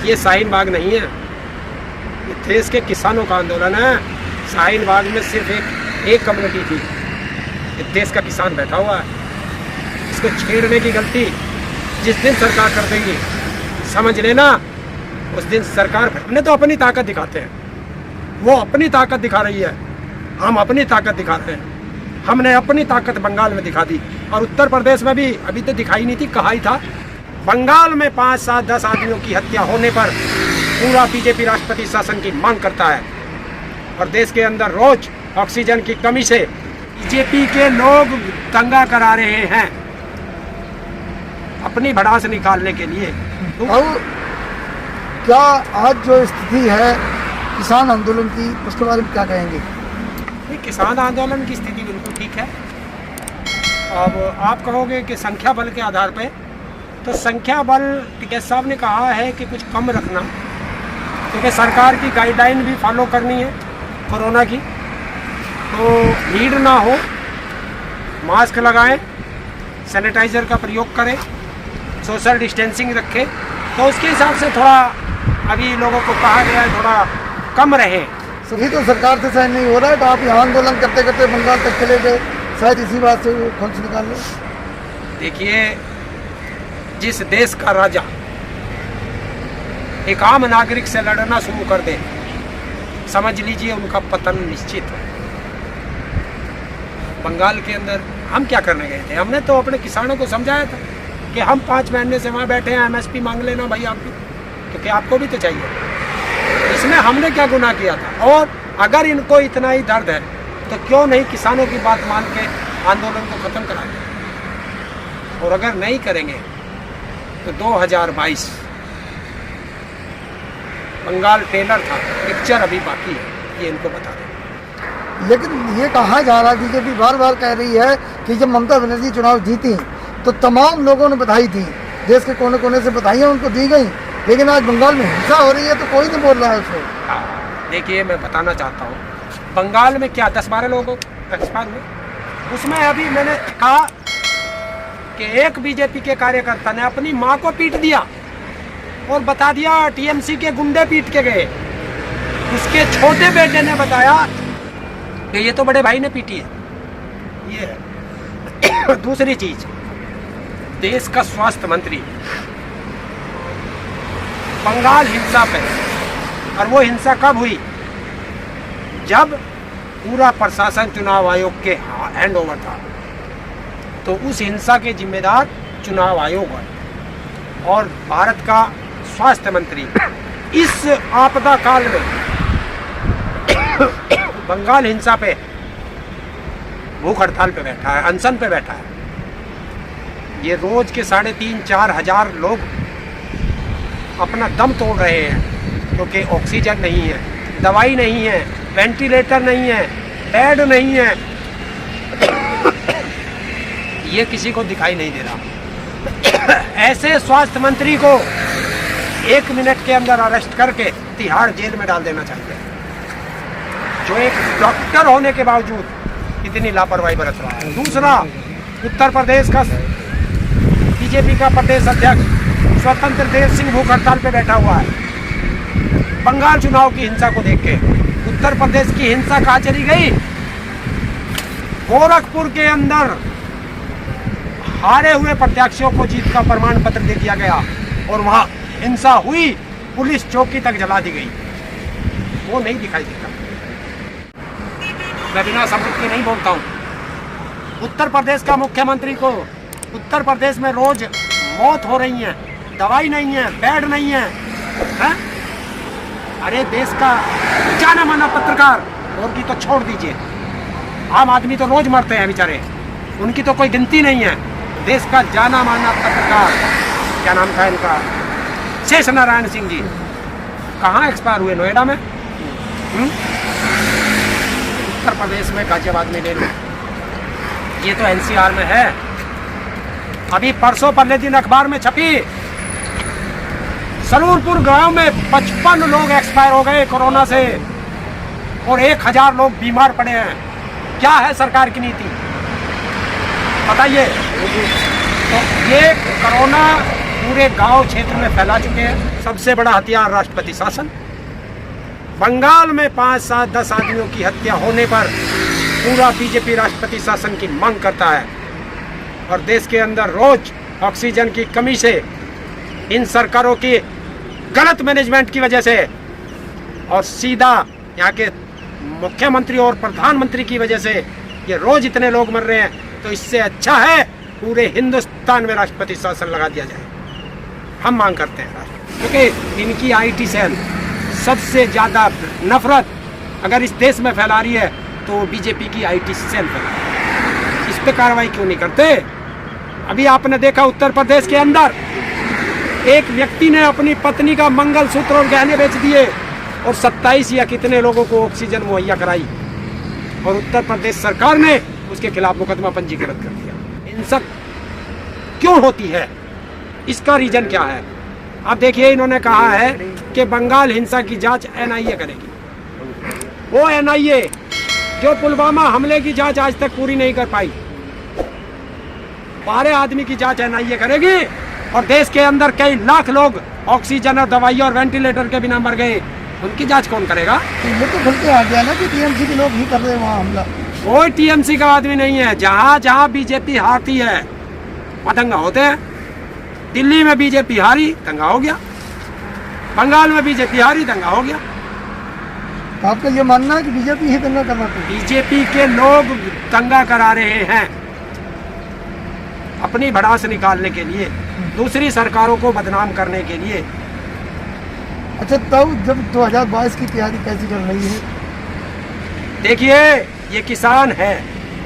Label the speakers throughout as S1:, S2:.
S1: ये शाहीन बाग नहीं है, ये देश के किसानों का आंदोलन है। शाहीन बाग में सिर्फ एक कम्युनिटी थी, ये देश का किसान बैठा हुआ है। इसको छेड़ने की गलती जिस दिन सरकार कर देगी, समझ लेना उस दिन सरकार ने तो अपनी ताकत दिखाते हैं, वो अपनी ताकत दिखा रही है, हम अपनी ताकत दिखा रहे हैं। हमने अपनी ताकत बंगाल में दिखा दी और उत्तर प्रदेश में भी अभी तो दिखाई नहीं थी, कहा ही था। बंगाल में 5, 7, 10 आदमियों की हत्या होने पर पूरा बीजेपी राष्ट्रपति शासन की मांग करता है और देश के अंदर रोज ऑक्सीजन की कमी से बीजेपी के लोग दंगा करा रहे हैं अपनी भड़ास निकालने के लिए।
S2: और क्या आज जो स्थिति है किसान आंदोलन की, उसके बारे में क्या कहेंगे?
S1: किसान आंदोलन की स्थिति बिल्कुल ठीक है। अब आप कहोगे कि संख्या बल के आधार पे, तो संख्या बल टिकैत साहब ने कहा है कि कुछ कम रखना, क्योंकि सरकार की गाइडलाइन भी फॉलो करनी है कोरोना की। तो भीड़ ना हो, मास्क लगाएं, सैनिटाइज़र का प्रयोग करें, सोशल डिस्टेंसिंग रखें, तो उसके हिसाब से थोड़ा अभी लोगों को कहा गया है थोड़ा कम रहे।
S2: सभी तो सरकार से सहन नहीं हो रहा है, तो आप यहाँ आंदोलन करते करते बंगाल तक चले गए, शायद इसी बात से वो खोज निकाल लें।
S1: देखिए, जिस देश का राजा एक आम नागरिक से लड़ना शुरू कर दे, समझ लीजिए उनका पतन निश्चित है। बंगाल के अंदर हम क्या करने गए थे? हमने तो अपने किसानों को समझाया था कि हम 5 महीने से वहाँ बैठे हैं, MSP मांग लेना भाई आप भी, क्योंकि आपको भी तो चाहिए। इसमें हमने क्या गुनाह किया था? और अगर इनको इतना ही दर्द है तो क्यों नहीं किसानों की बात मान के आंदोलन को ख़त्म करा दें? और अगर नहीं करेंगे तो 2022 बंगाल टेलर था, पिक्चर अभी बाकी है, ये इनको बता दें।
S2: लेकिन ये कहा जा रहा है, बीजेपी बार बार कह रही है कि जब ममता बनर्जी चुनाव जीती तो तमाम लोगों ने बधाई दी, देश के कोने कोने से बधाइयाँ उनको दी गई, लेकिन आज बंगाल में हिंसा हो रही है तो कोई नहीं बोल रहा है उसको।
S1: देखिए, मैं बताना चाहता हूँ, बंगाल में क्या 10-12 लोगों एक्सपायर हुए, उसमें अभी मैंने कहा कि एक बीजेपी के कार्यकर्ता ने अपनी माँ को पीट दिया और बता दिया TMC के गुंडे पीट के गए। उसके छोटे बेटे ने बताया कि ये तो बड़े भाई ने पीटी है। ये दूसरी चीज, देश का स्वास्थ्य मंत्री बंगाल हिंसा पे, और वो हिंसा कब हुई? जब पूरा प्रशासन चुनाव आयोग के हैंड ओवर था, तो उस हिंसा के जिम्मेदार चुनाव आयोग है। और भारत का स्वास्थ्य मंत्री इस आपदा काल में बंगाल हिंसा पे भूख हड़ताल पे बैठा है, अनशन पे बैठा है। ये रोज के 3,500-4 हजार लोग अपना दम तोड़ रहे हैं, क्योंकि ऑक्सीजन नहीं है, दवाई नहीं है, वेंटिलेटर नहीं है, बेड नहीं है। ये किसी को दिखाई नहीं दे रहा। ऐसे स्वास्थ्य मंत्री को 1 मिनट के अंदर अरेस्ट करके तिहाड़ जेल में डाल देना चाहिए, जो एक डॉक्टर होने के बावजूद इतनी लापरवाही बरत रहा है। दूसरा, उत्तर प्रदेश का बीजेपी का प्रदेश अध्यक्ष स्वतंत्र देव सिंह भूख हड़ताल पे बैठा हुआ है। बंगाल चुनाव की हिंसा को देख के उत्तर प्रदेश की हिंसा कहाँ चली गई? गोरखपुर के अंदर हारे हुए प्रत्याशियों को जीत का प्रमाण पत्र दे दिया गया और वहां हिंसा हुई, पुलिस चौकी तक जला दी गई। वो नहीं दिखाई देता। मैं बिना सबूत के नहीं बोलता हूँ। उत्तर प्रदेश का मुख्यमंत्री को उत्तर प्रदेश में रोज मौत हो रही है, दवाई नहीं है, बेड नहीं है, हैं? अरे देश का जाना माना पत्रकार, और की तो छोड़ दीजिए, आम आदमी तो रोज मरते हैं बेचारे, उनकी तो कोई गिनती नहीं है। देश का जाना माना पत्रकार, क्या नाम था इनका, शेष नारायण सिंह जी, कहाँ एक्सपायर हुए? नोएडा में। उत्तर प्रदेश में गाजियाबाद में ले लो, ये तो NCR में है। अभी परसों पहले दिन अखबार में छपी, सरूरपुर गांव में 55 लोग एक्सपायर हो गए कोरोना से और 1000 लोग बीमार पड़े हैं। क्या है सरकार की नीति बताइए? तो ये कोरोना पूरे गांव क्षेत्र में फैला चुके हैं। सबसे बड़ा हथियार राष्ट्रपति शासन। बंगाल में 5, 7, 10 आदमियों की हत्या होने पर पूरा बीजेपी राष्ट्रपति शासन की मांग करता है, और देश के अंदर रोज ऑक्सीजन की कमी से, इन सरकारों की गलत मैनेजमेंट की वजह से, और सीधा यहाँ के मुख्यमंत्री और प्रधानमंत्री की वजह से ये रोज इतने लोग मर रहे हैं। तो इससे अच्छा है पूरे हिंदुस्तान में राष्ट्रपति शासन लगा दिया जाए। हम मांग करते हैं क्योंकि इनकी आईटी सेल सबसे ज़्यादा नफरत अगर इस देश में फैला रही है तो वो बीजेपी की आईटी सेल फैला रही है। इस पे कार्रवाई क्यों नहीं करते? अभी आपने देखा उत्तर प्रदेश के अंदर एक व्यक्ति ने अपनी पत्नी का मंगलसूत्र और गहने बेच दिए और 27 या कितने लोगों को ऑक्सीजन मुहैया कराई, और उत्तर प्रदेश सरकार ने उसके खिलाफ मुकदमा पंजीकृत कर दिया। हिंसा क्यों होती है, इसका रीजन क्या है? अब देखिए, इन्होंने कहा है कि बंगाल हिंसा की जांच एनआईए करेगी। वो एनआईए जो पुलवामा हमले की जांच आज तक पूरी नहीं कर पाई, 12 आदमी की जांच एनआईए करेगी, और देश के अंदर कई लाख लोग ऑक्सीजन और दवाइयों और वेंटिलेटर के बिना मर गए, उनकी जांच कौन करेगा?
S2: ये तो खुल के आ गया ना कि टीएमसी के लोग ही कर रहे हैं वहाँ हमला।
S1: कोई टीएमसी का आदमी नहीं है। जहाँ जहाँ बीजेपी हारती है वहाँ दंगा होते हैं। दिल्ली में बीजेपी हारी, दंगा हो गया। बंगाल में बीजेपी हारी, दंगा हो गया।
S2: तो आपका ये मानना है कि बीजेपी ही दंगा कर रहा है?
S1: बीजेपी के लोग दंगा करा रहे हैं अपनी भड़ास निकालने के लिए, दूसरी सरकारों को बदनाम करने के लिए।
S2: अच्छा, तब जब 2022 की तैयारी कैसी चल रही है?
S1: देखिए, ये किसान है,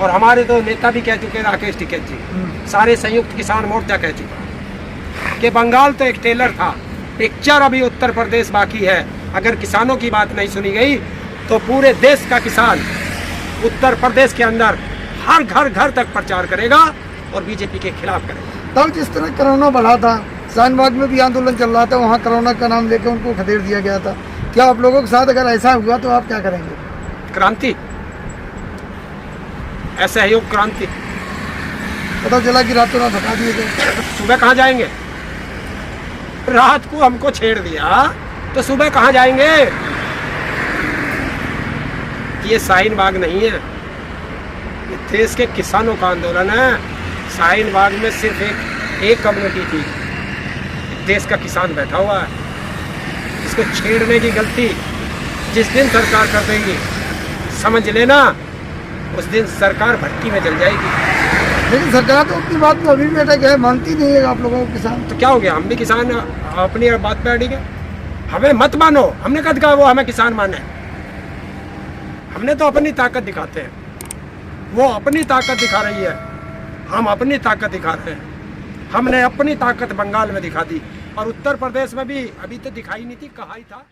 S1: और हमारे तो नेता भी कह चुके, राकेश टिकैत जी, सारे संयुक्त किसान मोर्चा कह चुका कि बंगाल तो एक टेलर था, पिक्चर अभी उत्तर प्रदेश बाकी है। अगर किसानों की बात नहीं सुनी गई तो पूरे देश का किसान उत्तर प्रदेश के अंदर हर घर घर तक प्रचार करेगा और बीजेपी के खिलाफ करेगा।
S2: तब जिस तरह कोरोना बढ़ा था, शाहीनबाग में भी आंदोलन चल रहा था, वहाँ कोरोना का नाम लेकर उनको खदेड़ दिया गया था। क्या आप लोगों के साथ अगर ऐसा हुआ तो आप क्या करेंगे?
S1: क्रांति, असहयोग क्रांति।
S2: पता चला कि रातों रात हटा दिए गए।
S1: सुबह कहाँ जाएंगे? रात को हमको छेड़ दिया तो सुबह कहाँ जाएंगे? ये शाहीनबाग नहीं है, ये देश के किसानों का आंदोलन है। शाहीनबाग में सिर्फ एक कम्युनिटी थी, देश का किसान बैठा हुआ है। इसको छेड़ने की गलती जिस दिन सरकार कर देगी, समझ लेना उस दिन सरकार भट्टी में जल जाएगी।
S2: लेकिन सरकार तो अपनी बात में अभी भी अटक है, मानती नहीं है आप लोगों को किसान।
S1: तो क्या हो गया? हम भी किसान अपनी बात पे अड़ी गए। हमें मत मानो, हमने कद कहा वो हमें किसान माने। हमने तो अपनी ताकत दिखाते हैं, वो अपनी ताकत दिखा रही है, हम अपनी ताकत दिखा रहे हैं। हमने अपनी ताकत बंगाल में दिखा दी, और उत्तर प्रदेश में भी अभी तो दिखाई नहीं थी, कहा ही था।